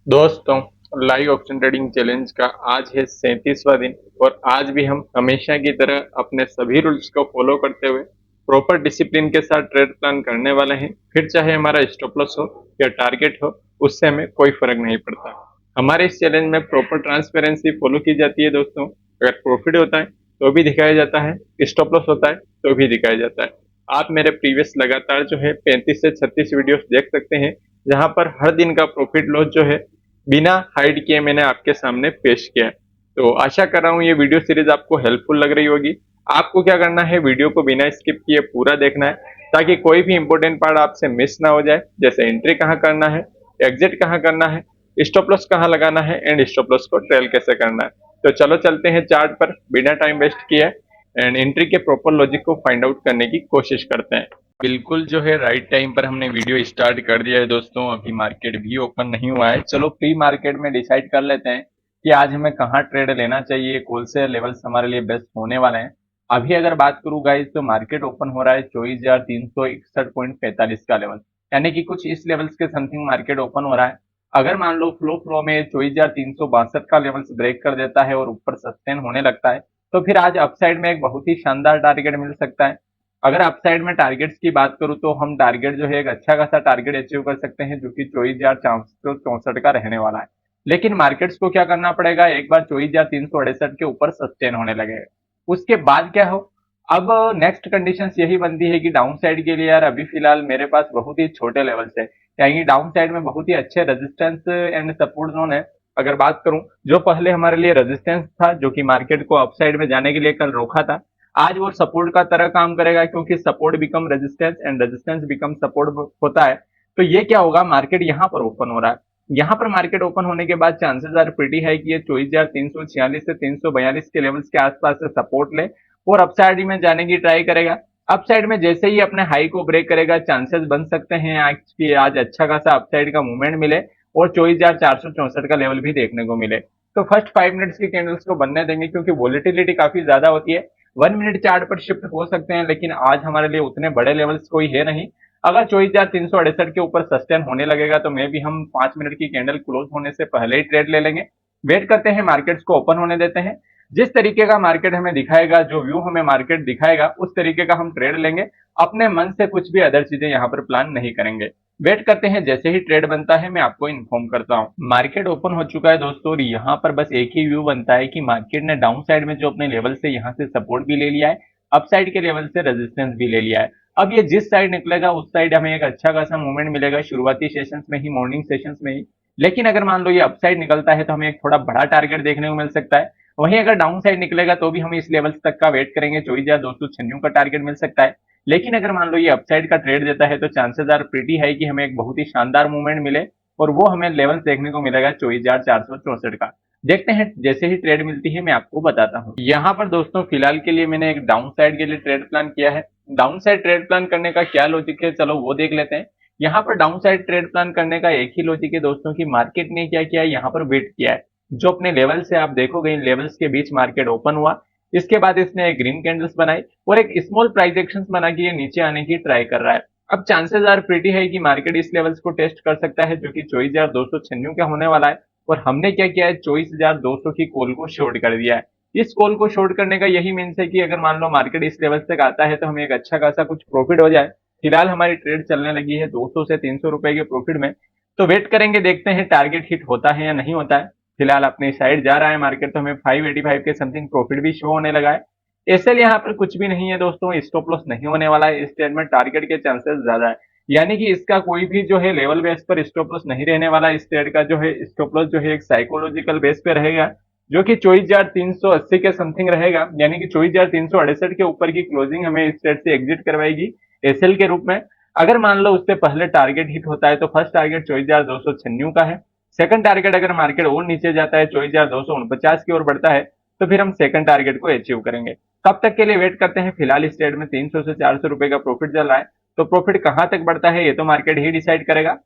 दोस्तों, live option trading challenge का आज है 37वां दिन और आज भी हम हमेशा की तरह अपने सभी रूल्स को फॉलो करते हुए प्रॉपर डिसिप्लिन के साथ ट्रेड प्लान करने वाले हैं। फिर चाहे हमारा स्टॉप लॉस हो या टारगेट हो, उससे हमें कोई फर्क नहीं पड़ता। हमारे इस चैलेंज में प्रॉपर ट्रांसपेरेंसी फॉलो की जाती है दोस्तों। अगर प्रॉफिट होता है तो भी दिखाया जाता है, स्टॉप लॉस होता है तो भी दिखाया जाता है। आप मेरे प्रीवियस लगातार जो है 35 से 36 वीडियोस देख सकते हैं, जहां पर हर दिन का प्रॉफिट लॉस जो है बिना हाइड किए मैंने आपके सामने पेश किया है। तो आशा कर रहा हूँ ये वीडियो सीरीज आपको हेल्पफुल लग रही होगी। आपको क्या करना है, वीडियो को बिना स्किप किए पूरा देखना है ताकि कोई भी इंपॉर्टेंट पार्ट आपसे मिस ना हो जाए, जैसे एंट्री कहाँ करना है, एग्जिट कहाँ करना है, स्टॉप लॉस कहाँ लगाना है एंड स्टॉप लॉस को ट्रेल कैसे करना है। तो चलो चलते हैं चार्ट पर बिना टाइम वेस्ट किए एंड एंट्री के प्रॉपर लॉजिक को फाइंड आउट करने की कोशिश करते हैं। बिल्कुल जो है राइट टाइम पर हमने वीडियो स्टार्ट कर दिया है दोस्तों। अभी मार्केट भी ओपन नहीं हुआ है। चलो प्री मार्केट में डिसाइड कर लेते हैं कि आज हमें कहाँ ट्रेड लेना चाहिए, कौन से लेवल्स हमारे लिए बेस्ट होने वाले हैं। अभी अगर बात करूँ गाइस, तो मार्केट ओपन हो रहा है 24,361.45 का लेवल, यानी कि कुछ इस लेवल्स के समथिंग मार्केट ओपन हो रहा है। अगर मान लो फ्लो में 24,362 का लेवल्स ब्रेक कर देता है और ऊपर सस्टेन होने लगता है, तो फिर आज अपसाइड में एक बहुत ही शानदार टारगेट मिल सकता है। अगर अपसाइड में टारगेट्स की बात करूं तो हम टारगेट जो है एक अच्छा खासा टारगेट अचीव कर सकते हैं, जो कि 24,464 का रहने वाला है। लेकिन मार्केट्स को क्या करना पड़ेगा, एक बार 24,368 के ऊपर सस्टेन होने लगेगा, उसके बाद क्या हो। अब नेक्स्ट कंडीशन यही बनती है कि डाउन साइड के लिए यार अभी फिलहाल मेरे पास बहुत ही छोटे लेवल्स है, यानी डाउन साइड में बहुत ही अच्छे रेजिस्टेंस एंड सपोर्ट जोन है। अगर बात करूं, जो पहले हमारे लिए रेजिस्टेंस था, जो कि मार्केट को अपसाइड में जाने के लिए कल रोका था, आज वो सपोर्ट का तरह काम करेगा, क्योंकि support become resistance and resistance become support होता है। तो ये क्या होगा, मार्केट यहाँ पर ओपन हो रहा है। यहाँ पर मार्केट ओपन होने के बाद चांसेस आर प्रीटी है कि ये 24,346 से 342 के लेवल्स के आसपास से सपोर्ट ले और अपसाइड में जाने की ट्राई करेगा। अपसाइड में जैसे ही अपने हाई को ब्रेक करेगा, चांसेस बन सकते हैं आज की आज अच्छा खासा अपसाइड का मूवमेंट मिले और 24,464 का लेवल भी देखने को मिले। तो फर्स्ट 5 मिनट्स की कैंडल्स को बनने देंगे, क्योंकि वोलेटिलिटी काफी ज्यादा होती है। 1 मिनट चार्ट पर शिफ्ट हो सकते हैं, लेकिन आज हमारे लिए उतने बड़े लेवल्स कोई है नहीं। अगर 24,368 के ऊपर सस्टेन होने लगेगा तो मे भी हम 5 मिनट की कैंडल क्लोज होने से पहले ही ट्रेड ले लेंगे। वेट करते हैं, मार्केट्स को ओपन होने देते हैं। जिस तरीके का मार्केट हमें दिखाएगा, जो व्यू हमें मार्केट दिखाएगा, उस तरीके का हम ट्रेड लेंगे। अपने मन से कुछ भी अदर चीजें यहाँ पर प्लान नहीं करेंगे। वेट करते हैं, जैसे ही ट्रेड बनता है मैं आपको इन्फॉर्म करता हूँ। मार्केट ओपन हो चुका है दोस्तों, और यहाँ पर बस एक ही व्यू बनता है कि मार्केट ने डाउन साइड में जो अपने लेवल से यहाँ से सपोर्ट भी ले लिया है, अप साइड के लेवल से रेजिस्टेंस भी ले लिया है। अब ये जिस साइड निकलेगा उस साइड हमें एक अच्छा खासा मूवमेंट मिलेगा शुरुआती सेशंस में ही, मॉर्निंग सेशंस में ही। लेकिन अगर मान लो ये अप साइड निकलता है तो हमें एक थोड़ा बड़ा टारगेट देखने को मिल सकता है। वहीं अगर डाउन साइड निकलेगा तो भी हम इस लेवल्स तक का वेट करेंगे, 24,296 का टारगेट मिल सकता है। लेकिन अगर मान लो ये अपसाइड का ट्रेड देता है तो चांसेस आर प्रीटी है कि हमें एक बहुत ही शानदार मूवमेंट मिले, और वो हमें लेवल्स देखने को मिलेगा 24,464 का। देखते हैं, जैसे ही ट्रेड मिलती है मैं आपको बताता हूँ। यहाँ पर दोस्तों फिलहाल के लिए मैंने एक डाउन साइड के लिए ट्रेड प्लान किया है। डाउन साइड ट्रेड प्लान करने का क्या लॉजिक है, चलो वो देख लेते हैं। यहाँ पर डाउन साइड ट्रेड प्लान करने का एक ही लॉजिक है दोस्तों, की मार्केट ने क्या किया है, यहाँ पर वेट किया है। जो अपने लेवल से आप देखोगे, इन लेवल्स के बीच मार्केट ओपन हुआ, इसके बाद इसने एक ग्रीन कैंडल्स बनाई और एक स्मॉल प्राइस एक्शन बना के ये नीचे आने की ट्राई कर रहा है। अब चांसेस आर प्रीटी है कि मार्केट इस लेवल्स को टेस्ट कर सकता है, जो कि 24,296 का होने वाला है। और हमने क्या किया है, 24,200 की कॉल को शॉर्ट कर दिया है। इस कॉल को शॉर्ट करने का यही मीन्स है कि अगर मान लो मार्केट इस लेवल तक आता है तो हमें एक अच्छा खासा कुछ प्रॉफिट हो जाए। फिलहाल हमारी ट्रेड चलने लगी है 200 से 300 रुपए के प्रॉफिट में। तो वेट करेंगे, देखते हैं टारगेट हिट होता है या नहीं होता है। फिलहाल अपनी साइड जा रहा है मार्केट, तो हमें 585 के समथिंग प्रॉफिट भी शो होने लगा है। एसएल यहाँ पर कुछ भी नहीं है दोस्तों, स्टॉप लॉस नहीं होने वाला है इस ट्रेड में, टारगेट के चांसेस ज्यादा है। यानी कि इसका कोई भी जो है लेवल बेस पर स्टॉप लॉस नहीं रहने वाला। इस ट्रेड का जो है स्टॉप लॉस जो है एक साइकोलॉजिकल बेस पे रहेगा, जो कि 24,380 के समथिंग रहेगा, यानी कि 24,368 के ऊपर की क्लोजिंग हमें इस ट्रेड से एग्जिट करवाएगी एसएल के रूप में। अगर मान लो उससे पहले टारगेट हिट होता है तो फर्स्ट टारगेट 24,296 का है। सेकंड टारगेट अगर मार्केट और नीचे जाता है, 24,249 की ओर बढ़ता है, तो फिर हम सेकंड टारगेट को अचीव करेंगे। तब तक के लिए वेट करते हैं। फिलहाल इस ट्रेड में 300 से 400 रुपए का प्रॉफिट चल रहा है, तो प्रॉफिट कहां तक बढ़ता है ये तो मार्केट ही डिसाइड करेगा।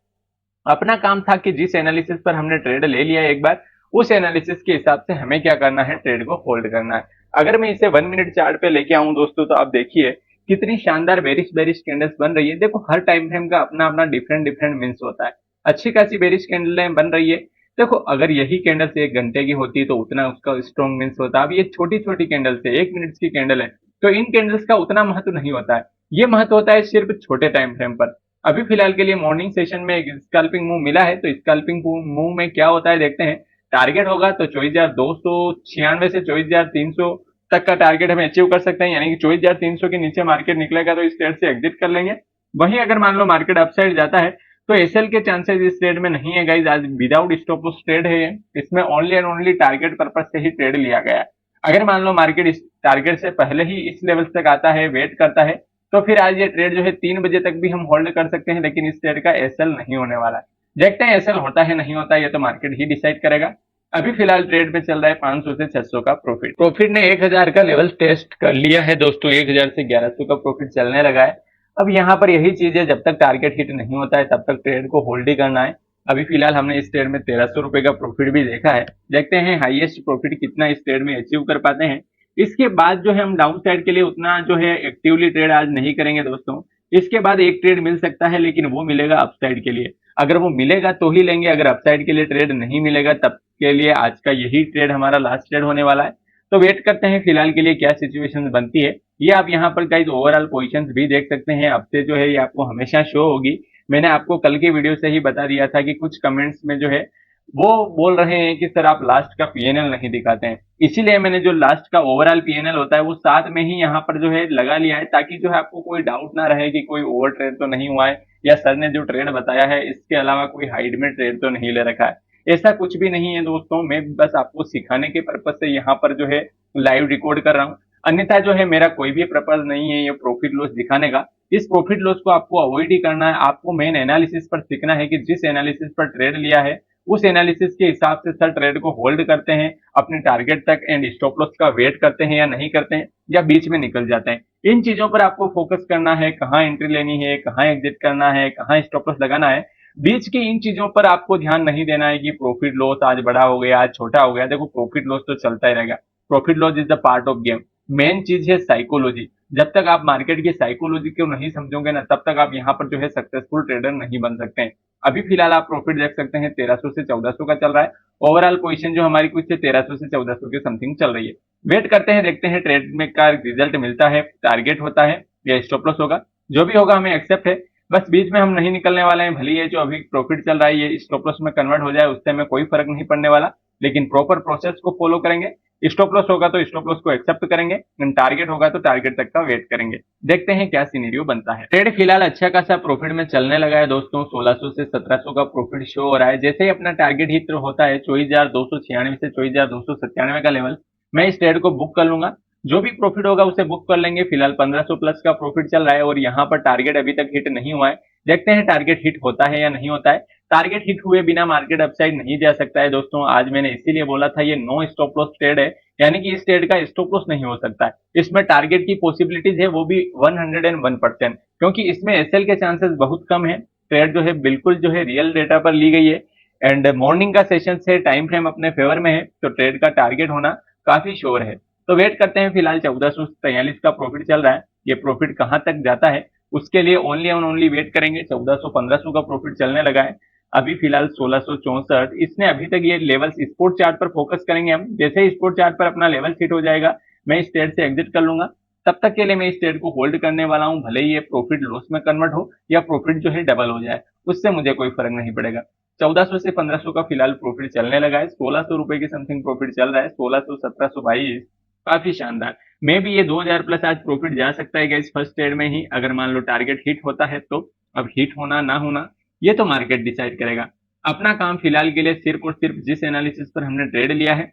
अपना काम था कि जिस एनालिसिस पर हमने ट्रेड ले लिया एक बार, उस एनालिसिस के हिसाब से हमें क्या करना है, ट्रेड को होल्ड करना है। अगर मैं इसे 1 मिनट चार्ट पे लेके आऊं दोस्तों, तो आप देखिए कितनी शानदार बेरिश बेरिश कैंडल्स बन रही है। देखो, हर टाइम फ्रेम का अपना अपना डिफरेंट डिफरेंट मीन्स होता है। अच्छी खासी बेरिश कैंडलें बन रही है, देखो अगर यही कैंडल्स 1 घंटे की होती तो उतना उसका स्ट्रॉन्ग मीन्स होता। अब ये छोटी छोटी कैंडल्स है, 1 मिनट की कैंडल है, तो इन कैंडल्स का उतना महत्व नहीं होता है। ये महत्व होता है सिर्फ छोटे टाइम फ्रेम पर। अभी फिलहाल के लिए मॉर्निंग सेशन में एक स्कैल्पिंग मूव मिला है, तो स्कैल्पिंग मूव में क्या होता है देखते हैं। टारगेट होगा तो 24,296 से 24,300 तक का टारगेट हम अचीव कर सकते हैं, यानी कि 24,300 के नीचे मार्केट निकलेगा तो इस ट्रेड से एग्जिट कर लेंगे। वहीं अगर मान लो मार्केट अपसाइड जाता है तो एसएल के चांसेस इस ट्रेड में नहीं है गाइज। आज विदाउट स्टॉप लॉस ट्रेड है ये। इसमें only and only target purpose से ही ट्रेड लिया गया है। अगर मान लो मार्केट इस टारगेट से पहले ही इस लेवल तक आता है, वेट करता है, तो फिर आज ये ट्रेड जो है 3 बजे तक भी हम होल्ड कर सकते हैं, लेकिन इस ट्रेड का एसएल नहीं होने वाला है। देखते हैं एसएल होता है नहीं होता है, ये तो मार्केट ही डिसाइड करेगा। अभी फिलहाल ट्रेड में चल रहा है 500 से 600 का प्रॉफिट। प्रॉफिट ने 1000 का लेवल टेस्ट कर लिया है दोस्तों, 1000 से 1100 का प्रॉफिट चलने लगा है। अब यहाँ पर यही चीज है, जब तक टारगेट हिट नहीं होता है तब तक ट्रेड को होल्ड ही करना है। अभी फिलहाल हमने इस ट्रेड में 1300 रुपए का प्रॉफिट भी देखा है। देखते हैं हाईएस्ट प्रॉफिट कितना इस ट्रेड में अचीव कर पाते हैं। इसके बाद जो है हम डाउन साइड के लिए उतना जो है एक्टिवली ट्रेड आज नहीं करेंगे दोस्तों। इसके बाद एक ट्रेड मिल सकता है, लेकिन वो मिलेगा अपसाइड के लिए। अगर वो मिलेगा तो ही लेंगे, अगर अपसाइड के लिए ट्रेड नहीं मिलेगा तब के लिए आज का यही ट्रेड हमारा लास्ट ट्रेड होने वाला है। तो वेट करते हैं फिलहाल के लिए क्या सिचुएशन बनती है। ये आप यहाँ पर गाइस ओवरऑल पोजीशंस भी देख सकते हैं। अब से जो है ये आपको हमेशा शो होगी। मैंने आपको कल के वीडियो से ही बता दिया था कि कुछ कमेंट्स में जो है वो बोल रहे हैं कि सर आप लास्ट का पीएनएल नहीं दिखाते हैं, इसीलिए मैंने जो लास्ट का ओवरऑल पीएनएल होता है वो साथ में ही यहाँ पर जो है लगा लिया है, ताकि जो है आपको कोई डाउट ना रहे कि कोई ओवर ट्रेड तो नहीं हुआ है, या सर ने जो ट्रेड बताया है इसके अलावा कोई हाइड में ट्रेड तो नहीं ले रखा है। ऐसा कुछ भी नहीं है दोस्तों, मैं बस आपको सिखाने के पर्पज से यहाँ पर जो है लाइव रिकॉर्ड कर रहा हूँ। अन्यथा जो है मेरा कोई भी पर्पज नहीं है ये प्रॉफिट लॉस दिखाने का। इस प्रॉफिट लॉस को आपको अवॉइड ही करना है। आपको मेन एनालिसिस पर सीखना है कि जिस एनालिसिस पर ट्रेड लिया है उस एनालिसिस के हिसाब से सर ट्रेड को होल्ड करते हैं अपने टारगेट तक एंड स्टॉप लॉस का वेट करते हैं या नहीं करते हैं, या बीच में निकल जाते हैं। इन चीजों पर आपको फोकस करना है, कहाँ एंट्री लेनी है, कहाँ एग्जिट करना है, कहाँ स्टॉप लॉस लगाना है। बीच की इन चीजों पर आपको ध्यान नहीं देना है कि प्रॉफिट लॉस आज बड़ा हो गया आज छोटा हो गया। देखो प्रॉफिट लॉस तो चलता ही रहेगा, profit loss is the part of game. Main चीज है साइकोलॉजी। जब तक आप मार्केट की साइकोलॉजी को नहीं समझोगे ना तब तक आप यहाँ पर जो है सक्सेसफुल ट्रेडर नहीं बन सकते हैं। अभी फिलहाल आप प्रॉफिट देख सकते हैं 1300 से 1400 का चल रहा है। ओवरऑल पोजीशन जो हमारी कुछ 1300 से 1400 के समथिंग चल रही है। वेट करते हैं, देखते हैं ट्रेड में का रिजल्ट मिलता है, टारगेट होता है या स्टॉप लॉस होगा, जो भी होगा हमें एक्सेप्ट है। बस बीच में हम नहीं निकलने वाले हैं, भले ये जो अभी प्रॉफिट चल रहा है ये स्टॉप लॉस में कन्वर्ट हो जाए उससे हमें कोई फर्क नहीं पड़ने वाला, लेकिन प्रॉपर प्रोसेस को फॉलो करेंगे। स्टॉप लॉस होगा तो स्टॉप लॉस को एक्सेप्ट करेंगे, टारगेट होगा तो टारगेट तक का वेट करेंगे। देखते हैं क्या सिनेरियो बनता है। ट्रेड फिलहाल अच्छा खासा प्रॉफिट में चलने लगा है दोस्तों, 1600 से 1700 का प्रॉफिट शो हो रहा है। जैसे ही अपना टारगेट हिट होता है 24,296 से 24,297 का लेवल, मैं इस ट्रेड को बुक कर लूंगा। जो भी प्रॉफिट होगा उसे बुक कर लेंगे। फिलहाल 1500 प्लस का प्रॉफिट चल रहा है और यहाँ पर टारगेट अभी तक हिट नहीं हुआ है। देखते हैं टारगेट हिट होता है या नहीं होता है। टारगेट हिट हुए बिना मार्केट अपसाइड नहीं जा सकता है दोस्तों। आज मैंने इसीलिए बोला था ये नो स्टॉप लॉस ट्रेड है, यानी कि इस ट्रेड का स्टॉप लॉस नहीं हो सकता है। इसमें टारगेट की पॉसिबिलिटीज है वो भी 101%, क्योंकि इसमें एसएल के चांसेस बहुत कम है। ट्रेड जो है बिल्कुल जो है रियल डेटा पर ली गई है एंड मॉर्निंग का सेशन से टाइम फ्रेम अपने फेवर में है, तो ट्रेड का टारगेट होना काफी श्योर है। तो वेट करते हैं। फिलहाल 1443 का प्रॉफिट चल रहा है, ये प्रॉफिट कहां तक जाता है उसके लिए ओनली ऑन ओनली वेट करेंगे। 1400-1500 का प्रॉफिट चलने लगा है। अभी फिलहाल 1664 इसने अभी तक ये लेवल्स स्पोर्ट चार्ट पर फोकस करेंगे हम। जैसे ही स्पोर्ट चार्ट पर अपना लेवल हिट हो जाएगा मैं इस ट्रेड से एग्जिट कर लूंगा। तब तक के लिए मैं इस ट्रेड को होल्ड करने वाला हूं, भले ही ये प्रॉफिट लॉस में कन्वर्ट हो या प्रॉफिट जो है डबल हो जाए, उससे मुझे कोई फर्क नहीं पड़ेगा। 1400 से 1500 का फिलहाल प्रॉफिट चलने लगा है। 1600 रुपए की समथिंग प्रॉफिट चल रहा है। 1600, 1722 काफी शानदार। मे भी ये 2000 प्लस आज प्रॉफिट जा सकता है गाइस फर्स्ट ट्रेड में ही, अगर मान लो टारगेट हिट होता है तो। अब हिट होना ना होना ये तो मार्केट डिसाइड करेगा। अपना काम फिलहाल के लिए सिर्फ और सिर्फ जिस एनालिसिस पर हमने ट्रेड लिया है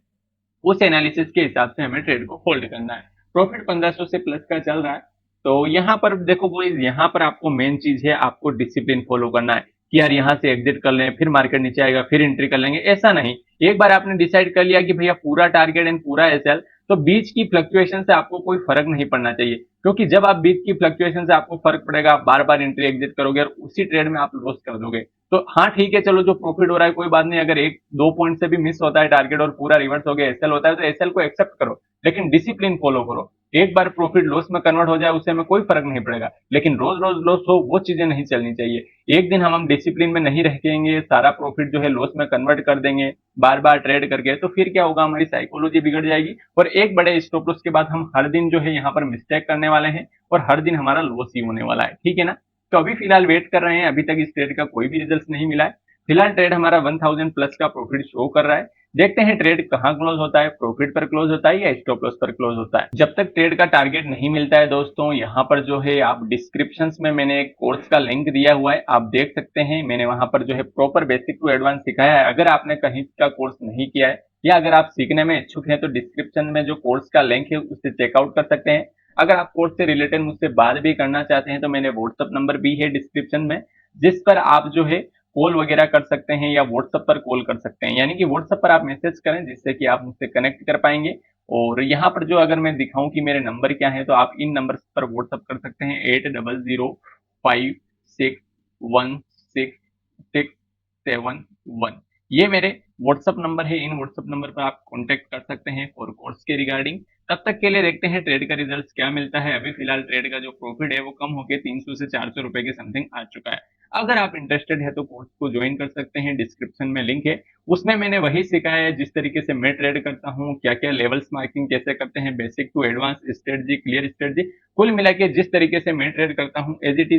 उस एनालिसिस के हिसाब से हमें ट्रेड को होल्ड करना है। प्रॉफिट 1500 से प्लस का चल रहा है। तो यहाँ पर देखो बॉयज, यहाँ पर आपको मेन चीज है आपको डिसिप्लिन फॉलो करना है कि यार यहाँ से एग्जिट कर लें, फिर मार्केट नीचे आएगा फिर एंट्री कर लेंगे, ऐसा नहीं। एक बार आपने डिसाइड कर लिया कि भैया पूरा टारगेट एंड पूरा एसएल, तो बीच की फ्लक्चुएशन से आपको कोई फर्क नहीं पड़ना चाहिए, क्योंकि जब आप बीच की फ्लक्चुएशन से आपको फर्क पड़ेगा आप बार बार एंट्री एग्जिट करोगे और उसी ट्रेड में आप लॉस कर दोगे। तो हाँ ठीक है, चलो जो प्रॉफिट हो रहा है कोई बात नहीं, अगर एक दो पॉइंट से भी मिस होता है टारगेट और पूरा रिवर्स हो गया एसएल होता है तो एसएल को एक्सेप्ट करो, लेकिन डिसिप्लिन फॉलो करो। एक बार प्रॉफिट लॉस में कन्वर्ट हो जाए उससे हमें कोई फर्क नहीं पड़ेगा, लेकिन रोज रोज लॉस हो वो चीजें नहीं चलनी चाहिए। एक दिन हम डिसिप्लिन में नहीं रहेंगे, सारा प्रॉफिट जो है लॉस में कन्वर्ट कर देंगे बार बार ट्रेड करके, तो फिर क्या होगा, हमारी साइकोलॉजी बिगड़ जाएगी और एक बड़े स्टॉप लॉस के बाद हम हर दिन जो है यहाँ पर मिस्टेक करने वाले हैं और हर दिन हमारा लॉस ही होने वाला है, ठीक है ना। तो अभी फिलहाल वेट कर रहे हैं, अभी तक इस ट्रेड का कोई भी रिजल्ट नहीं मिला है। फिलहाल ट्रेड हमारा 1000 प्लस का प्रॉफिट शो कर रहा है। देखते हैं ट्रेड कहाँ क्लोज होता है, प्रॉफिट पर क्लोज होता है या स्टॉप लॉस पर क्लोज होता है। जब तक ट्रेड का टारगेट नहीं मिलता है दोस्तों, यहाँ पर जो है आप डिस्क्रिप्शन में मैंने एक कोर्स का लिंक दिया हुआ है, आप देख सकते हैं। मैंने वहां पर जो है प्रॉपर बेसिक टू एडवांस सिखाया है। अगर आपने कहीं का कोर्स नहीं किया है या अगर आप सीखने में इच्छुक हैं तो डिस्क्रिप्शन में जो कोर्स का लिंक है उससे चेकआउट कर सकते हैं। अगर आप कोर्स से रिलेटेड मुझसे बात भी करना चाहते हैं तो मैंने व्हाट्सअप नंबर भी है डिस्क्रिप्शन में, जिस पर आप जो है कॉल वगैरह कर सकते हैं या व्हाट्सएप पर कॉल कर सकते हैं, यानी कि व्हाट्सएप पर आप मैसेज करें जिससे कि आप मुझसे कनेक्ट कर पाएंगे। और यहाँ पर जो अगर मैं दिखाऊं कि मेरे नंबर क्या है तो आप इन नंबर पर व्हाट्सएप कर सकते हैं 8005616671। ये मेरे व्हाट्सएप नंबर है, इन व्हाट्सएप नंबर पर आप कॉन्टेक्ट कर सकते हैं फॉर कोर्स के रिगार्डिंग। तब तक के लिए देखते हैं ट्रेड का रिजल्ट क्या मिलता है। अभी फिलहाल ट्रेड का जो प्रॉफिट है वो कम होकर 300 से 400 रुपए के समथिंग आ चुका है। अगर आप इंटरेस्टेड है तो कोर्स को ज्वाइन कर सकते हैं, डिस्क्रिप्शन में लिंक है। उसमें मैंने वही सिखाया है जिस तरीके से मैं ट्रेड करता हूँ, क्या क्या लेवल्स मार्किंग कैसे करते हैं, basic to advance strategy, clear strategy, कुल मिला के जिस तरीके से मैं ट्रेड करता हूँ एज इट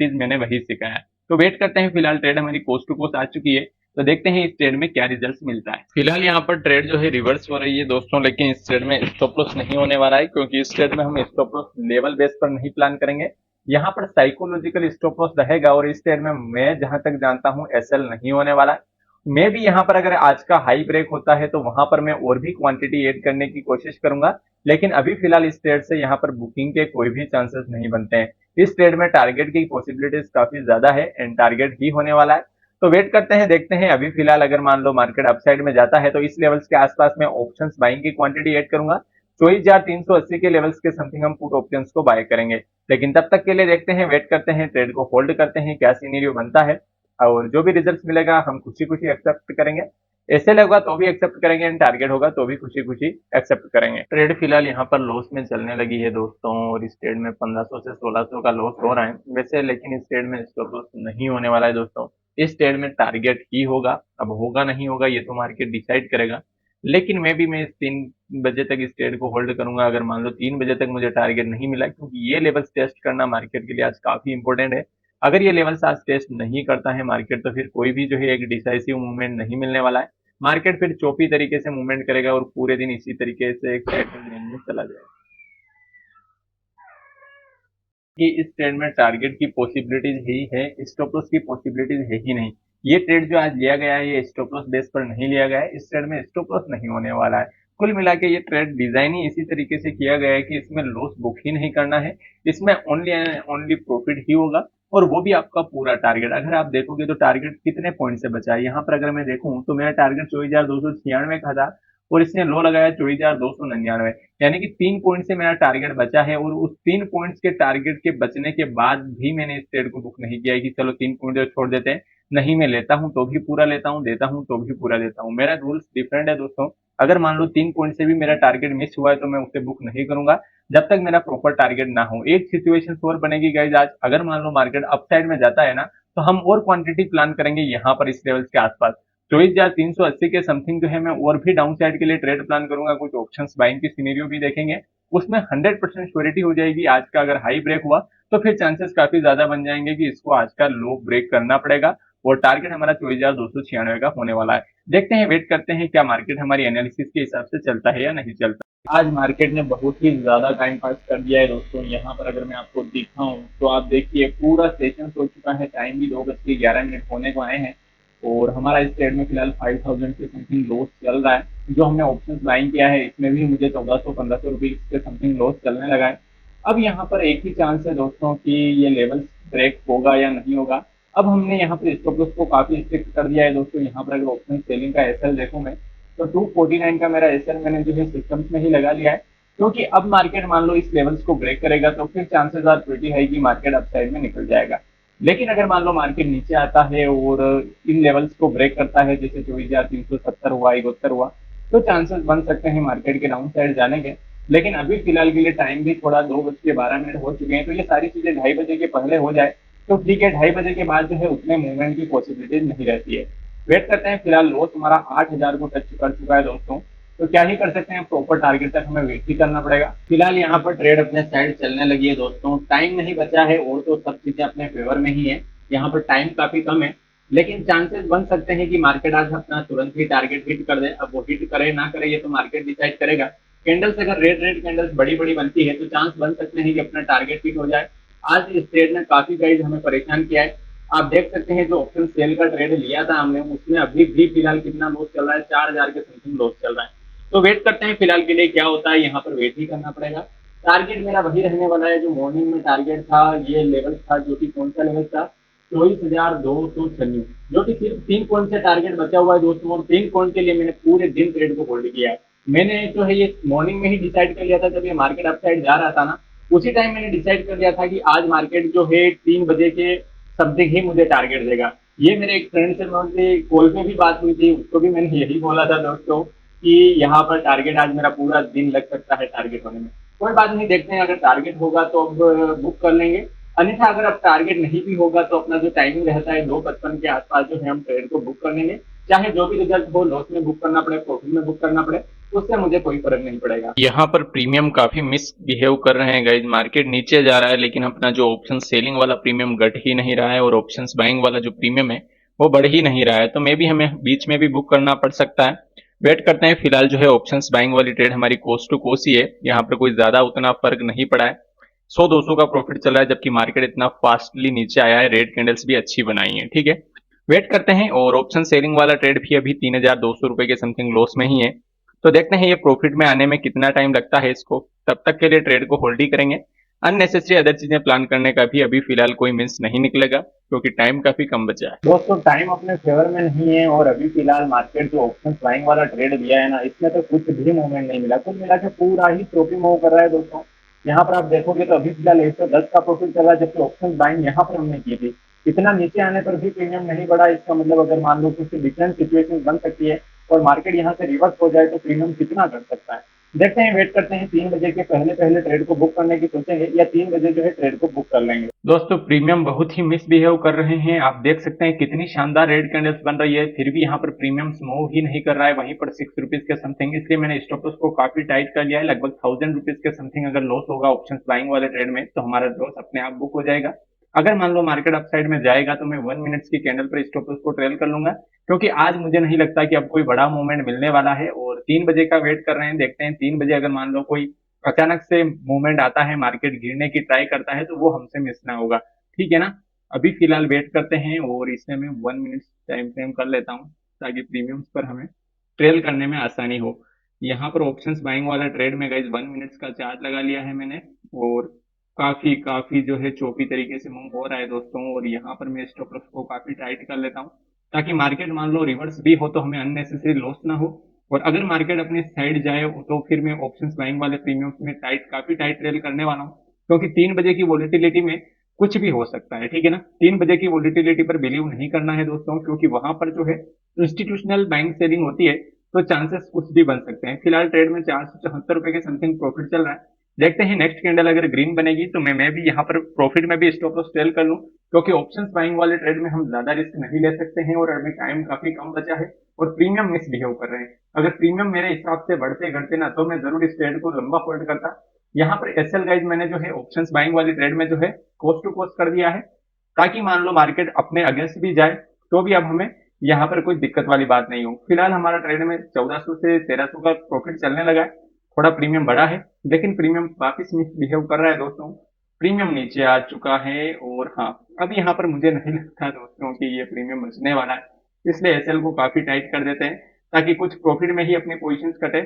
इज मैंने वही सिखाया है। तो वेट करते हैं, फिलहाल ट्रेड हमारी कोस्ट टू कोस्ट आ चुकी है, तो देखते हैं इस ट्रेड में क्या रिजल्ट मिलता है। फिलहाल यहाँ पर ट्रेड जो है रिवर्स हो रही है दोस्तों, लेकिन इस ट्रेड में स्टॉप लॉस नहीं होने वाला है क्योंकि इस ट्रेड में हम स्टॉप लॉस लेवल बेस पर नहीं प्लान करेंगे। यहाँ पर साइकोलॉजिकल स्टॉप लॉस रहेगा और इस ट्रेड में मैं जहां तक जानता हूँ एसएल नहीं होने वाला है। मैं भी यहाँ पर अगर आज का हाई ब्रेक होता है तो वहां पर मैं और भी क्वांटिटी ऐड करने की कोशिश करूंगा, लेकिन अभी फिलहाल इस ट्रेड से यहाँ पर बुकिंग के कोई भी चांसेस नहीं बनते हैं। इस ट्रेड में टारगेट की पॉसिबिलिटीज काफी ज्यादा है एंड टारगेट ही होने वाला है। तो वेट करते हैं, देखते हैं। अभी फिलहाल अगर मान लो मार्केट अपसाइड में जाता है तो इस लेवल्स के आसपास में ऑप्शंस बाइंग की क्वांटिटी ऐड करूंगा। 24,380 के लेवल्स के समथिंग हम पुट ऑप्शंस को बाय करेंगे, लेकिन तब तक के लिए देखते हैं, वेट करते हैं, ट्रेड को होल्ड करते हैं, क्या सीनेरियो बनता है और जो भी रिजल्ट मिलेगा हम खुशी खुशी एक्सेप्ट करेंगे। ऐसे होगा तो भी एक्सेप्ट करेंगे एंड टारगेट होगा तो भी खुशी खुशी एक्सेप्ट करेंगे। ट्रेड फिलहाल यहाँ पर लॉस में चलने लगी है दोस्तों और इस ट्रेड में 1500 से 1600 का लॉस हो रहा है वैसे, लेकिन इस ट्रेड में स्टॉप लॉस नहीं होने वाला है दोस्तों। इस ट्रेड में टारगेट ही होगा, अब होगा नहीं होगा ये तो मार्केट डिसाइड करेगा, लेकिन मैं इस 3 बजे तक इस ट्रेड को होल्ड करूंगा। अगर मान लो 3 बजे तक मुझे टारगेट नहीं मिला, क्योंकि ये लेवल्स टेस्ट करना मार्केट के लिए आज काफी इंपॉर्टेंट है। अगर ये लेवल्स आज टेस्ट नहीं करता है मार्केट तो फिर कोई भी जो है एक डिसाइसिव मूवमेंट नहीं मिलने वाला है। मार्केट फिर चौपी तरीके से मूवमेंट करेगा और पूरे दिन इसी तरीके से एक पैटर्न रेंज में चला जाएगा कि इस ट्रेड में टारगेट की पॉसिबिलिटीज ही है, स्टॉप लॉस की पॉसिबिलिटीज है ही नहीं। ये ट्रेड जो आज लिया गया है ये स्टॉप लॉस बेस पर नहीं लिया गया है, इस ट्रेड में स्टॉप लॉस नहीं होने वाला है। कुल मिला के ये ट्रेड डिजाइन ही इसी तरीके से किया गया है कि इसमें लॉस बुक ही नहीं करना है, इसमें ओनली एंड ओनली प्रॉफिट ही होगा और वो भी आपका पूरा टारगेट। अगर आप देखोगे तो टारगेट कितने पॉइंट से बचा है, यहाँ पर अगर मैं देखूं तो मेरा टारगेट 24,296 का था और इसने लो लगाया 24,299, यानी कि 3 पॉइंट से मेरा टारगेट बचा है और उस 3 पॉइंट्स के टारगेट के बचने के बाद भी मैंने इस ट्रेड को बुक नहीं किया है कि चलो 3 पॉइंट छोड़ देते हैं। नहीं, मैं लेता हूं तो भी पूरा लेता हूं, देता हूं तो भी पूरा देता हूं। मेरा रूल्स डिफरेंट है दोस्तों। अगर मान लो 3 पॉइंट से भी मेरा टारगेट मिस हुआ है तो मैं उसे बुक नहीं करूंगा जब तक मेरा प्रॉपर टारगेट ना हो। एक सिचुएशन और बनेगी गाइज आज, अगर मान लो मार्केट अपसाइड में जाता है ना तो हम और क्वांटिटी प्लान करेंगे यहाँ पर इस लेवल्स के आसपास 24,380 के समथिंग जो है मैं और भी डाउन साइड के लिए ट्रेड प्लान करूंगा। कुछ ऑप्शंस बाइंग की सिनेरियो भी देखेंगे, उसमें 100% श्योरिटी हो जाएगी आज का अगर हाई ब्रेक हुआ तो फिर चांसेस काफी ज्यादा बन जाएंगे कि इसको आज का लो ब्रेक करना पड़ेगा और टारगेट हमारा 24,296 का होने वाला है। देखते हैं, वेट करते हैं क्या मार्केट हमारी एनालिसिस के हिसाब से चलता है या नहीं चलता। आज मार्केट ने बहुत ही ज्यादा टाइम पास कर दिया है दोस्तों। यहाँ पर अगर मैं आपको दिखाऊं तो आप देखिए पूरा सेशन हो चुका है, टाइम भी 2:11 होने को आए हैं और हमारा इस ट्रेड में फिलहाल 5,000 के समथिंग लॉस चल रहा है। जो हमने ऑप्शन बाइंग किया है इसमें भी मुझे 1400-1500 रुपीज के समथिंग लॉस चलने लगा है। अब यहाँ पर एक ही चांस है दोस्तों कि ये लेवल ब्रेक होगा या नहीं होगा। अब हमने यहाँ पर स्टॉप लॉस को काफी स्ट्रिक्ट कर दिया है दोस्तों। यहाँ पर अगर ऑप्शन सेलिंग का एसएल देखूं मैं तो 249 का मेरा एसएल मैंने जो है सिस्टम्स में ही लगा लिया है, क्योंकि अब मार्केट मान लो इस लेवल्स को ब्रेक करेगा तो फिर चांसेस आर प्रीटी है कि मार्केट अपसाइड में निकल जाएगा। लेकिन अगर मान लो मार्केट नीचे आता है और इन लेवल्स को ब्रेक करता है, जैसे 24,370 हुआ, 71 हुआ, तो चांसेस बन सकते हैं मार्केट के डाउन साइड जाने के। लेकिन अभी फिलहाल के लिए टाइम भी थोड़ा 2:12 हो चुके हैं, तो ये सारी चीजें 2:30 के पहले हो जाए तो ठीक है। 2:30 के बाद जो है उतने मूवमेंट की पॉसिबिलिटी नहीं रहती है। वेट करते हैं। फिलहाल लॉस हमारा 8,000 को टच कर चुका है दोस्तों, तो क्या ही कर सकते हैं, प्रॉपर टारगेट तक हमें वेट ही करना पड़ेगा। फिलहाल यहाँ पर ट्रेड अपने साइड चलने लगी है दोस्तों, टाइम नहीं बचा है और तो सब चीजें अपने फेवर में ही है। यहाँ पर टाइम काफी कम है, लेकिन चांसेस बन सकते हैं कि मार्केट आज अपना तुरंत ही टारगेट हिट कर दे। अब वो हिट करे ना करे ये तो मार्केट डिसाइड करेगा। कैंडल्स अगर रेड रेड कैंडल्स बड़ी बड़ी बनती है तो चांस बन सकते हैं कि अपना टारगेट हिट हो जाए। आज इस ट्रेड ने काफी गाइज हमें परेशान किया है। आप देख सकते हैं जो ऑप्शन सेल का ट्रेड लिया था हमने, उसमें अभी भी फिलहाल कितना लॉस चल रहा है, 4,000 के समथिंग लॉस चल रहा है। तो वेट करते हैं फिलहाल के लिए क्या होता है, यहाँ पर वेट ही करना पड़ेगा। टारगेट मेरा वही रहने वाला है जो मॉर्निंग में टारगेट था। ये लेवल था जो कि कौन सा लेवल था, 24,296, जो कि सिर्फ 3 पॉइंट से टारगेट बचा हुआ है दोस्तों, और 3 पॉइंट के लिए मैंने पूरे दिन ट्रेड को होल्ड किया है। मैंने जो है ये मॉर्निंग में ही डिसाइड कर लिया था, जब ये मार्केट अपसाइड जा रहा था ना, उसी टाइम मैंने डिसाइड कर लिया था कि आज मार्केट जो है 3 बजे के समथिंग ही मुझे टारगेट देगा। ये मेरे एक फ्रेंड से मुझे कॉल पे भी बात हुई थी, उसको भी मैंने यही बोला था दोस्तों कि यहाँ पर टारगेट आज मेरा पूरा दिन लग सकता है टारगेट होने में। कोई बात नहीं, देखते हैं, अगर टारगेट होगा तो अब बुक कर लेंगे, अन्यथा अगर अब टारगेट नहीं भी होगा तो अपना जो टाइमिंग रहता है 2:55 के आसपास जो है हम ट्रेड को बुक कर लेंगे। चाहे जो भी रिजल्ट हो, लॉस में बुक करना पड़े, प्रॉफिट में बुक करना पड़े, उससे मुझे कोई फर्क नहीं पड़ेगा। यहाँ पर प्रीमियम काफी मिस बिहेव कर रहे हैं गाइज, मार्केट नीचे जा रहा है लेकिन अपना जो ऑप्शन सेलिंग वाला प्रीमियम घट ही नहीं रहा है और ऑप्शन बाइंग वाला जो प्रीमियम है वो बढ़ ही नहीं रहा है, तो मे भी हमें बीच में भी बुक करना पड़ सकता है। वेट करते हैं। फिलहाल जो है ऑप्शंस बाइंग वाली ट्रेड हमारी कोस्ट टू कोस्ट ही है, यहाँ पर कोई ज्यादा उतना फर्क नहीं पड़ा है। 100-200 का प्रॉफिट चला है, जबकि मार्केट इतना फास्टली नीचे आया है, रेड कैंडल्स भी अच्छी बनाई है, ठीक है। वेट करते हैं। और ऑप्शन सेलिंग वाला ट्रेड भी अभी 3,200 रुपए के समथिंग लॉस में ही है, तो देखते हैं ये प्रॉफिट में आने में कितना टाइम लगता है इसको। तब तक के लिए ट्रेड को होल्ड ही करेंगे। अननेसेसरी अदर चीजें प्लान करने का भी अभी फिलहाल कोई मीन्स नहीं निकलेगा, क्योंकि टाइम काफी कम बचा है दोस्तों। टाइम अपने फेवर में नहीं है, और अभी फिलहाल मार्केट जो ऑप्शन बाइंग वाला ट्रेड लिया है ना, इसमें तो कुछ भी मूवमेंट नहीं मिला, कुल मिला के पूरा ही ट्रोपी मूव कर रहा है दोस्तों। यहाँ पर आप देखोगे तो अभी फिलहाल 110 का प्रॉफिट चला, जबकि ऑप्शन बाइंग यहाँ पर हमने की थी। इतना नीचे आने पर भी प्रीमियम नहीं बढ़ा, इसका मतलब अगर मान लो कुछ डिफरेंट सिचुएशन बन सकती है और मार्केट यहाँ से रिवर्स हो जाए तो प्रीमियम कितना कर सकता है। देखते हैं, वेट करते हैं। 3 बजे के पहले पहले ट्रेड को बुक करने की सोचेंगे या 3 बजे जो है ट्रेड को बुक कर लेंगे। दोस्तों प्रीमियम बहुत ही मिसबिहेव कर रहे हैं, आप देख सकते हैं कितनी शानदार रेड कैंडल्स बन रही है, फिर भी यहाँ पर प्रीमियम मूव ही नहीं कर रहा है, वहीं पर 6 रुपीज के समथिंग। इसलिए मैंने स्टॉप लॉस को काफी टाइट कर लिया है, लगभग 1,000 रुपीज के समथिंग अगर लॉस होगा ऑप्शन बाइंग वाले ट्रेड में तो हमारा लॉस अपने आप बुक हो जाएगा। अगर मान लो मार्केट अपसाइड में जाएगा तो मैं 1 मिनट्स की कैंडल पर स्टॉप लॉस को ट्रेल कर लूंगा, क्योंकि आज मुझे नहीं लगता कि अब कोई बड़ा मूवमेंट मिलने वाला है। और 3 बजे का वेट कर रहे हैं, देखते हैं 3 बजे अगर मान लो कोई अचानक से मूवमेंट आता है, मार्केट गिरने की ट्राई करता है, तो वो हमसे मिस ना होगा, ठीक है ना। अभी फिलहाल वेट करते हैं और इसमें मैं 1 मिनट टाइम फ्रेम कर लेता हूँ, ताकि प्रीमियम्स पर हमें ट्रेल करने में आसानी हो। यहाँ पर ऑप्शंस बाइंग वाला ट्रेड में गाइज 1 मिनट्स का चार्ट लगा लिया है मैंने, और काफी काफी जो है चौपी तरीके से मूव हो रहा है दोस्तों। और यहाँ पर मैं स्टॉप लॉस को काफी टाइट कर लेता हूँ, ताकि मार्केट मान लो रिवर्स भी हो तो हमें अननेसेसरी लॉस ना हो। और अगर मार्केट अपनी साइड जाए तो फिर मैं ऑप्शंस बाइंग वाले प्रीमियम्स में काफी टाइट ट्रेल करने वाला हूँ, क्योंकि 3 बजे की वोलेटिलिटी में कुछ भी हो सकता है, ठीक है ना। 3 बजे की वोलेटिलिटी पर बिलीव नहीं करना है दोस्तों, क्योंकि वहां पर जो है इंस्टीट्यूशनल बैंक सेलिंग होती है, तो चांसेस कुछ भी बन सकते हैं। फिलहाल ट्रेड में 474 रुपए के समथिंग प्रॉफिट चल रहा है। देखते हैं नेक्स्ट कैंडल अगर ग्रीन बनेगी तो मैं भी यहाँ पर प्रॉफिट में भी स्टॉप लॉस ट्रेल कर लूं, क्योंकि ऑप्शंस बाइंग वाले ट्रेड में हम ज्यादा रिस्क नहीं ले सकते हैं और अभी टाइम काफी कम बचा है और प्रीमियम मिस बिहेव कर रहे हैं। अगर प्रीमियम मेरे हिसाब से बढ़ते घटते ना तो मैं जरूर इस ट्रेड को लंबा होल्ड करता। यहाँ पर एसएल गाइज मैंने जो है ऑप्शंस बाइंग वाली ट्रेड में जो है कोस्ट टू कोस्ट कर दिया है, ताकि मान लो मार्केट अपने अगेंस्ट भी जाए तो भी अब हमें यहाँ पर कोई दिक्कत वाली बात नहीं हो। फिलहाल हमारा ट्रेड में 1400 से 1300 का प्रॉफिट चलने लगा है, थोड़ा प्रीमियम बढ़ा है, लेकिन प्रीमियम वापिस बिहेव कर रहा है दोस्तों। प्रीमियम नीचे आ चुका है, और हाँ, अब यहाँ पर मुझे नहीं लगता दोस्तों कि ये प्रीमियम बचने वाला है, इसलिए एसएल को काफी टाइट कर देते हैं, ताकि कुछ प्रॉफिट में ही अपनी पोजीशंस कटे।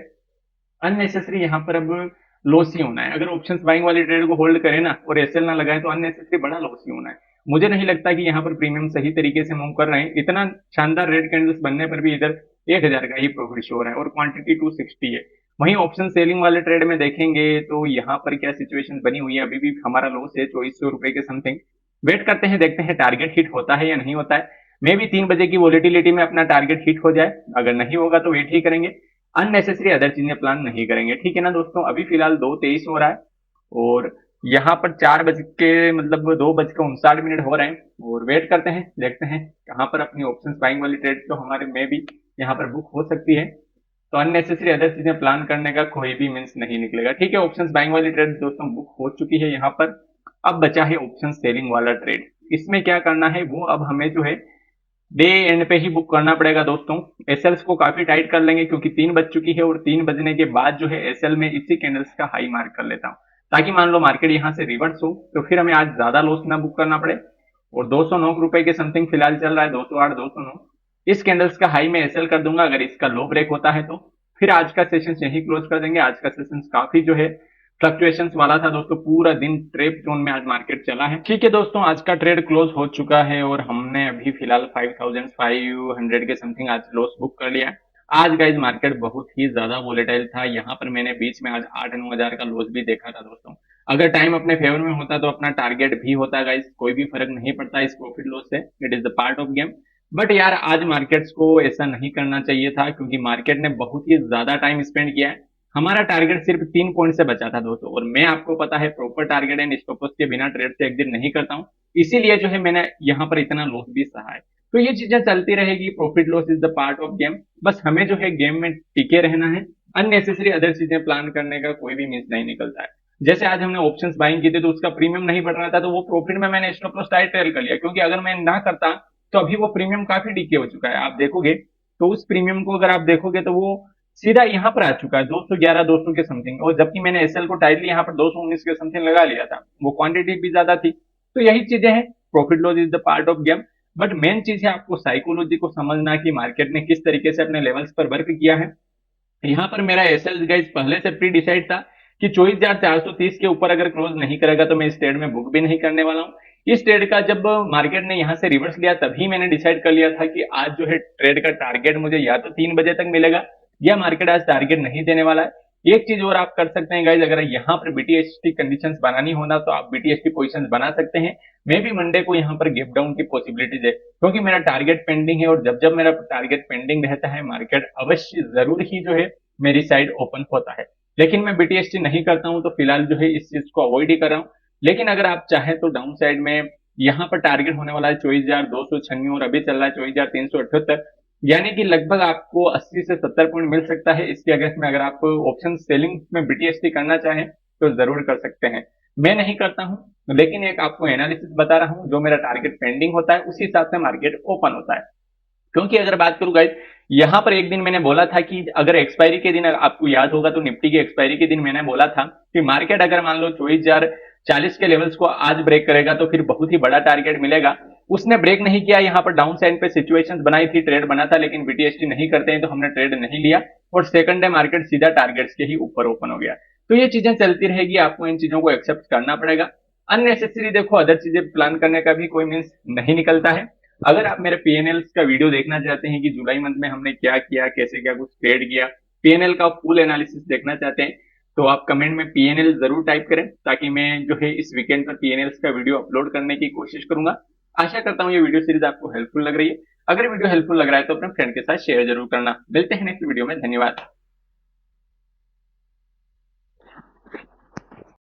अननेसेसरी यहाँ पर अब लॉस ही होना है, अगर ऑप्शंस बाइंग वाली ट्रेड को होल्ड करें ना और एसएल ना लगाए तो अननेसेसरी बड़ा लॉस ही होना है। मुझे नहीं लगता कि यहाँ पर प्रीमियम सही तरीके से मूव कर रहे हैं, इतना शानदार रेड कैंडल्स बनने पर भी इधर 1,000 का ही प्रॉफिट शो हो रहा है और क्वांटिटी 260 है। वहीं ऑप्शन सेलिंग वाले ट्रेड में देखेंगे तो यहाँ पर क्या सिचुएशन बनी हुई है, अभी भी हमारा लॉस है 2400 रुपए के समथिंग। वेट करते हैं, देखते हैं टारगेट हिट होता है या नहीं होता है। मे भी 3 बजे की वोलेटिलिटी में अपना टारगेट हिट हो जाए, अगर नहीं होगा तो वेट ही करेंगे। अननेसेसरी अदर चीजें प्लान नहीं करेंगे, ठीक है ना दोस्तों। अभी फिलहाल 2:23 हो रहा है और यहाँ पर 2:59 हो रहे हैं और वेट करते हैं, देखते हैं कहाँ पर अपनी ऑप्शंस बाइंग वाली ट्रेड तो हमारे में भी यहाँ पर बुक हो सकती है। तो अननेसेसरी अदर चीजें प्लान करने का कोई भी मीन्स नहीं निकलेगा, ठीक है। ऑप्शंस बाइंग वाली ट्रेड दोस्तों बुक हो चुकी है यहाँ पर। अब बचा है ऑप्शन सेलिंग वाला ट्रेड। इसमें क्या करना है वो अब हमें जो है डे एंड पे ही बुक करना पड़ेगा दोस्तों। एसएल्स को काफी टाइट कर लेंगे क्योंकि 3 बज चुकी है और 3 बजने के बाद जो है एसएल में इसी कैंडल्स का हाई मार्क कर लेता हूँ, ताकि मान लो मार्केट यहाँ से रिवर्स हो तो फिर हमें आज ज्यादा लॉस ना बुक करना पड़े। और 209 रुपए के समथिंग फिलहाल चल रहा है, 208 209। इस कैंडल्स का हाई में एसएल कर दूंगा, अगर इसका लो ब्रेक होता है तो फिर आज का सेशन यही क्लोज कर देंगे। आज का सेशन काफी जो है फ्लक्चुएशंस वाला था दोस्तों, पूरा दिन ट्रेप जोन में आज मार्केट चला है, ठीक है दोस्तों। आज का ट्रेड क्लोज हो चुका है और हमने अभी फिलहाल 5500 के समथिंग आज लॉस बुक कर लिया है। आज गाइज मार्केट बहुत ही ज्यादा वोलेटाइल था, यहाँ पर मैंने बीच में आज 8-9 हजार का लॉस भी देखा था दोस्तों। अगर टाइम अपने फेवर में होता तो अपना टारगेट भी होता गाइज, कोई भी फर्क नहीं पड़ता इस प्रॉफिट लॉस से, it is the part of game. But यार आज मार्केट्स को ऐसा नहीं करना चाहिए था क्योंकि मार्केट ने बहुत ही ज्यादा टाइम स्पेंड किया है। हमारा टारगेट सिर्फ 3 पॉइंट से बचा था दोस्तों, और मैं आपको पता है proper target and stop loss के बिना ट्रेड से एग्जिट नहीं करता हूँ, इसीलिए जो है मैंने यहाँ पर इतना लॉस भी सहा है। तो ये चीजें चलती रहेगी, profit loss is the part of game. बस हमें जो है गेम में टिके रहना है, अननेसेसरी अदर चीजें प्लान करने का कोई भी मीन्स नहीं निकलता है। जैसे आज हमने ऑप्शंस बाइंग की थी तो उसका प्रीमियम नहीं बढ़ रहा था, तो वो प्रॉफिट में मैंने स्टॉप लॉस टाइट ट्रेल कर लिया, क्योंकि अगर मैं ना करता तो अभी वो प्रीमियम काफी डीके हो चुका है। आप देखोगे तो उस प्रीमियम को अगर आप देखोगे तो वो सीधा यहाँ पर आ चुका है 211 200 के समथिंग, और जबकि मैंने एसएल को टाइटली यहाँ पर 219 के समथिंग लगा लिया था, वो क्वांटिटी भी ज्यादा थी। तो यही चीजें हैं, profit loss is the part of game. But main चीज है आपको साइकोलॉजी को समझना कि मार्केट ने किस तरीके से अपने लेवल्स पर वर्क किया है। यहाँ पर मेरा एसएल गाइज पहले से प्री डिसाइड था कि 24,430 के ऊपर अगर क्लोज नहीं करेगा तो मैं इस ट्रेड में बुक भी नहीं करने वाला हूँ। इस ट्रेड का जब मार्केट ने यहाँ से रिवर्स लिया तभी मैंने डिसाइड कर लिया था कि आज जो है ट्रेड का टारगेट मुझे या तो 3 बजे तक मिलेगा या मार्केट आज टारगेट नहीं देने वाला है। एक चीज और आप कर सकते हैं गाइज, अगर यहाँ पर बीटीएसटी कंडीशंस बनानी होना तो आप बीटीएसटी पोजीशंस बना सकते हैं। मे भी मंडे को यहाँ पर गिव डाउन की पॉसिबिलिटीज है, क्योंकि मेरा टारगेट पेंडिंग है, और जब जब मेरा टारगेट पेंडिंग रहता है मार्केट अवश्य जरूर ही जो है मेरी साइड ओपन होता है। लेकिन मैं बीटीएसटी नहीं करता हूं तो फिलहाल जो है इस चीज को अवॉइड ही कर रहा हूं। लेकिन अगर आप चाहें तो डाउन साइड में यहाँ पर टारगेट होने वाला है 24,296 और अभी चल रहा है 24,378, यानी कि लगभग आपको 80 से 70 पॉइंट मिल सकता है। इसके अगेंस्ट में अगर आप ऑप्शन सेलिंग में बीटीएसटी करना चाहें तो जरूर कर सकते हैं। मैं नहीं करता हूं, लेकिन एक आपको एनालिसिस बता रहा हूं, जो मेरा टारगेट पेंडिंग होता है उसी हिसाब से मार्केट ओपन होता है। क्योंकि अगर बात करूं गाइस, यहां पर एक दिन मैंने बोला था कि अगर एक्सपायरी के दिन, आपको याद होगा तो निफ्टी की एक्सपायरी के दिन मैंने बोला था कि मार्केट अगर मान लो 24,040 के लेवल्स को आज ब्रेक करेगा तो फिर बहुत ही बड़ा टारगेट मिलेगा। उसने ब्रेक नहीं किया, यहाँ पर डाउन साइड पे सिचुएशंस बनाई थी, ट्रेड बना था, लेकिन बीटीएसटी नहीं करते हैं तो हमने ट्रेड नहीं लिया और सेकंड डे मार्केट सीधा टारगेट्स के ही ऊपर ओपन हो गया। तो ये चीजें चलती रहेगी, आपको इन चीजों को एक्सेप्ट करना पड़ेगा। अननेसेसरी देखो अदर चीजें प्लान करने का भी कोई मीन्स नहीं निकलता है। अगर आप मेरे पीएनएल का वीडियो देखना चाहते हैं कि जुलाई मंथ में हमने क्या किया, कैसे क्या कुछ ट्रेड किया, पीएनएल का फुल एनालिसिस देखना चाहते हैं तो आप कमेंट में पीएनएल जरूर टाइप करें, ताकि मैं जो है इस वीकेंड पर पीएनएल का वीडियो अपलोड करने की कोशिश करूंगा। आशा करता हूँ ये वीडियो सीरीज आपको हेल्पफुल लग रही है। अगर वीडियो हेल्पफुल लग रहा है तो अपने फ्रेंड के साथ शेयर जरूर करना। मिलते हैं नेक्स्ट वीडियो में, धन्यवाद।